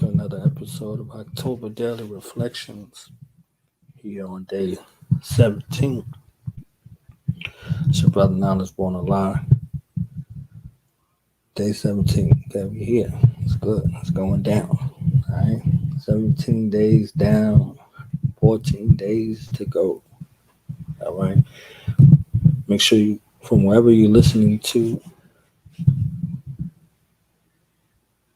another episode of October Daily Reflections here on day 17. It's your brother Knowledge Born Alive. Day 17 that we here. It's good. It's going down. All right. 17 days down, 14 days to go. All right. Make sure you, from wherever you're listening to,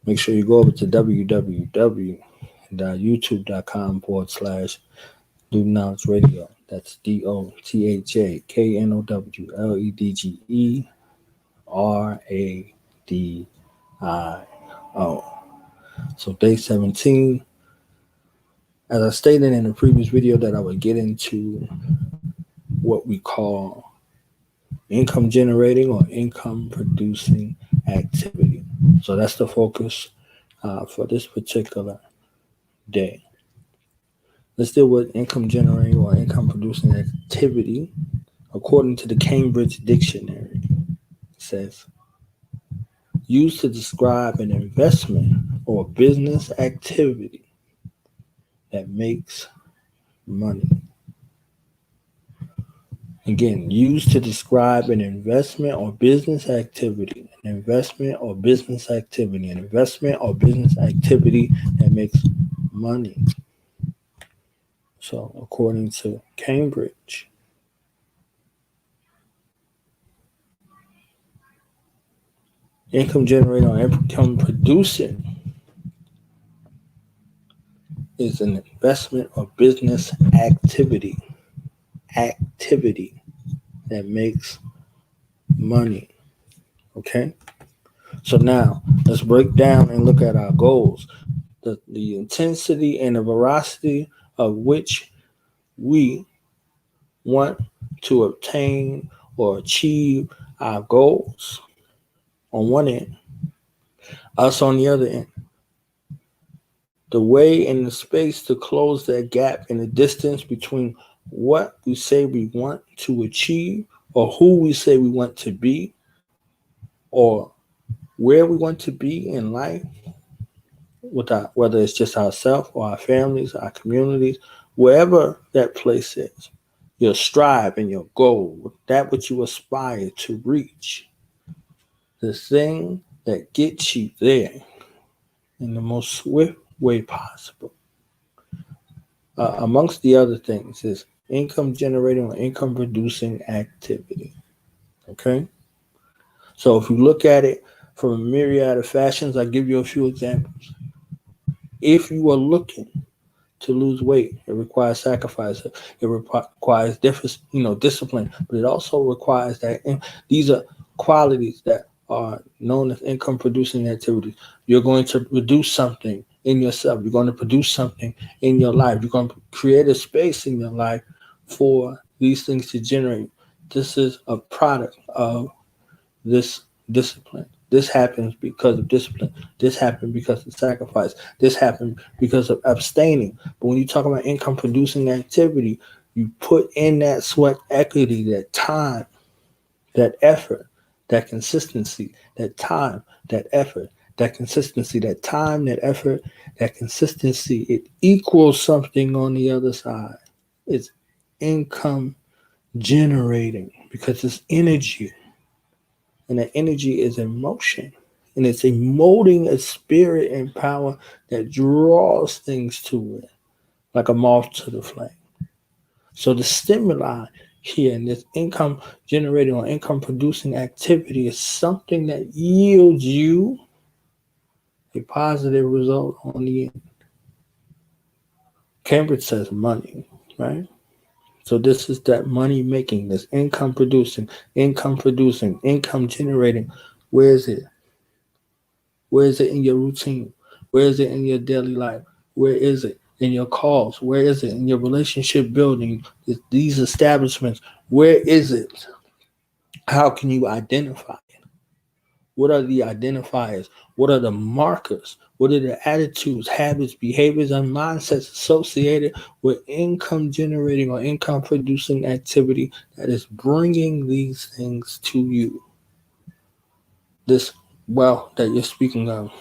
make sure you go over to www.youtube.com/New Knowledge Radio. That's DOTHAKNOWLEDGERADIO. So day 17, as I stated in the previous video, that I would get into what we call income generating or income producing activity. So that's the focus for this particular day. Let's deal with income generating or income producing activity. According to the Cambridge Dictionary, it says, used to describe an investment or business activity that makes money. Again, used to describe an investment or business activity, an investment or business activity, an investment or business activity that makes money. So, according to Cambridge, income generating or income producing is an investment or business activity that makes money. Okay? So now let's break down and look at our goals. The intensity and the veracity of which we want to obtain or achieve our goals on one end, us on the other end. The way and the space to close that gap in the distance between what we say we want to achieve or who we say we want to be or where we want to be in life, whether it's just ourselves or our families, our communities, wherever that place is, your strive and your goal, that which you aspire to reach, the thing that gets you there in the most swift way possible. Amongst the other things is income generating or income producing activity. Okay? So if you look at it from a myriad of fashions, I'll give you a few examples. If you are looking to lose weight, it requires sacrifice. It requires discipline, but it also requires that. And these are qualities that are known as income producing activities. You're going to produce something in yourself. You're going to produce something in your life. You're going to create a space in your life for these things to generate. This is a product of this discipline. This happens because of discipline. This happened because of sacrifice. This happened because of abstaining. But when you talk about income producing activity, you put in that sweat equity, that time, that effort, that consistency, that time, that effort, that consistency, that time, that effort, that consistency. It equals something on the other side. It's income generating because it's energy. And that energy is in motion. And it's emoting a spirit and power that draws things to it, like a moth to the flame. So the stimuli here in this income generating or income producing activity is something that yields you a positive result on the end. Cambridge says money, right? So this is that money making, this income producing, income generating. Where is it? Where is it in your routine? Where is it in your daily life? Where is it in your calls? Where is it in your relationship building? These establishments, where is it? How can you identify it? What are the identifiers? What are the markers? What are the attitudes, habits, behaviors, and mindsets associated with income generating or income producing activity that is bringing these things to you? This wealth that you're speaking of,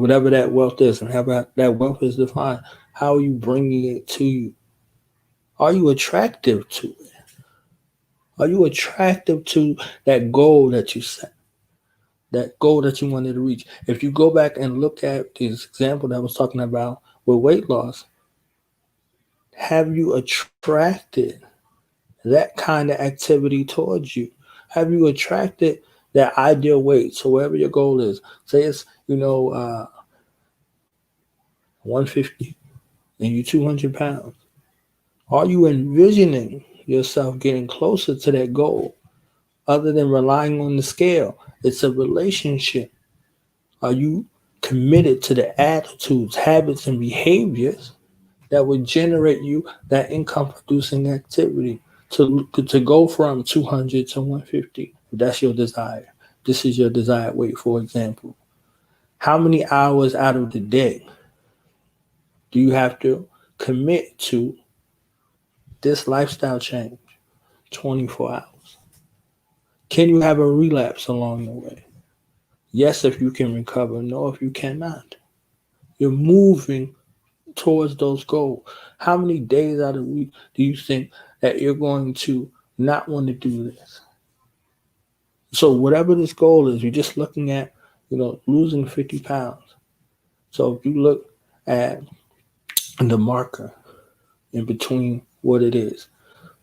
whatever that wealth is, and how that wealth is defined. How are you bringing it to you? Are you attractive to it? Are you attractive to that goal that you set? That goal that you wanted to reach? If you go back and look at this example that I was talking about with weight loss, have you attracted that kind of activity towards you? Have you attracted that ideal weight? So wherever your goal is, say it's 150 and you 200 pounds. Are you envisioning yourself getting closer to that goal other than relying on the scale? It's a relationship. Are you committed to the attitudes, habits, and behaviors that would generate you that income producing activity to go from 200 to 150? If that's your desire. This is your desired weight, for example. How many hours out of the day do you have to commit to this lifestyle change? 24 hours. Can you have a relapse along the way? Yes, if you can recover. No, if you cannot. You're moving towards those goals. How many days out of the week do you think that you're going to not want to do this? So whatever this goal is, you're just looking at, losing 50 pounds. So if you look at the marker in between what it is,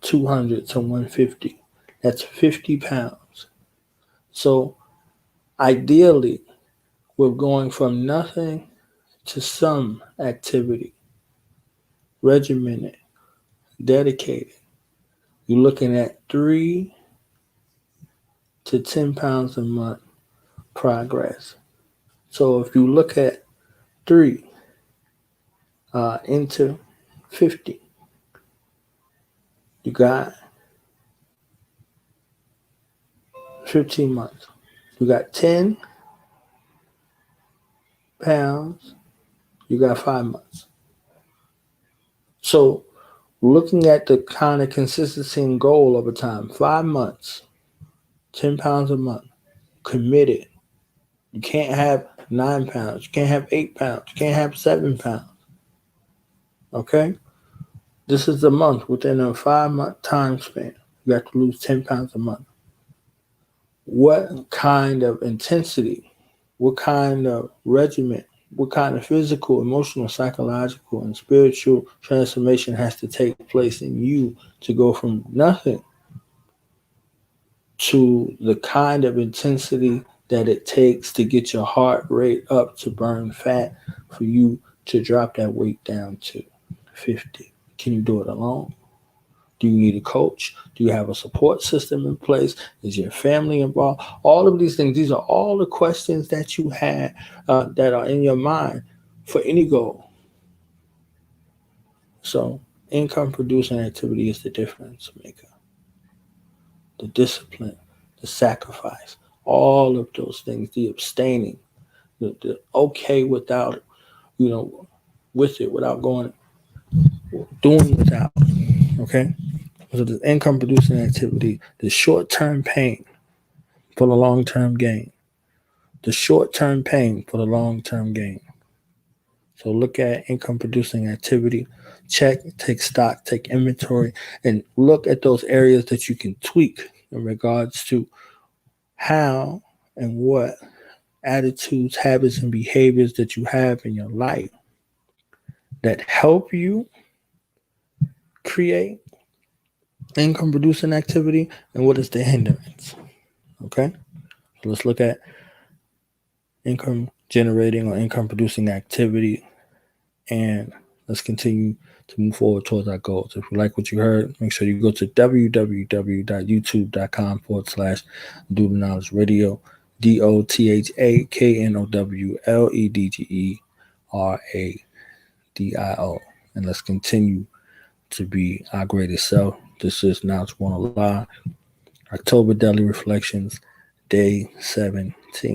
200 to 150, that's 50 pounds. So ideally, we're going from nothing to some activity, regimented, dedicated. You're looking at 3 to 10 pounds a month progress. So if you look at 3 into 50, you got 15 months. You got 10 pounds, you got 5 months. So looking at the kind of consistency and goal over time, 5 months, 10 pounds a month, committed. You can't have 9 pounds. You can't have 8 pounds. You can't have 7 pounds. Okay? This is a month. Within a 5-month time span, you have to lose 10 pounds a month. What kind of intensity, what kind of regimen, what kind of physical, emotional, psychological, and spiritual transformation has to take place in you to go from nothing to the kind of intensity that it takes to get your heart rate up to burn fat for you to drop that weight down to 50? Can you do it alone? Do you need a coach? Do you have a support system in place? Is your family involved? All of these things, these are all the questions that you have that are in your mind for any goal. So income producing activity is the difference maker. The discipline, the sacrifice, all of those things, the abstaining, the okay without, with it, without doing without, okay? So the income producing activity, the short-term pain for the long-term gain. The short-term pain for the long-term gain. So look at income producing activity, check, take stock, take inventory, and look at those areas that you can tweak in regards to how and what attitudes, habits, and behaviors that you have in your life that help you create income producing activity, and what is the hindrance. Okay? So let's look at income generating or income producing activity, and let's continue to move forward towards our goals. If you like what you heard, make sure you go to www.youtube.com/Do the Knowledge Radio, DOTHAKNOWLEDGERADIO, and let's continue to be our greatest self. This is Knowledge Won't Lie, October Daily Reflections, Day 17.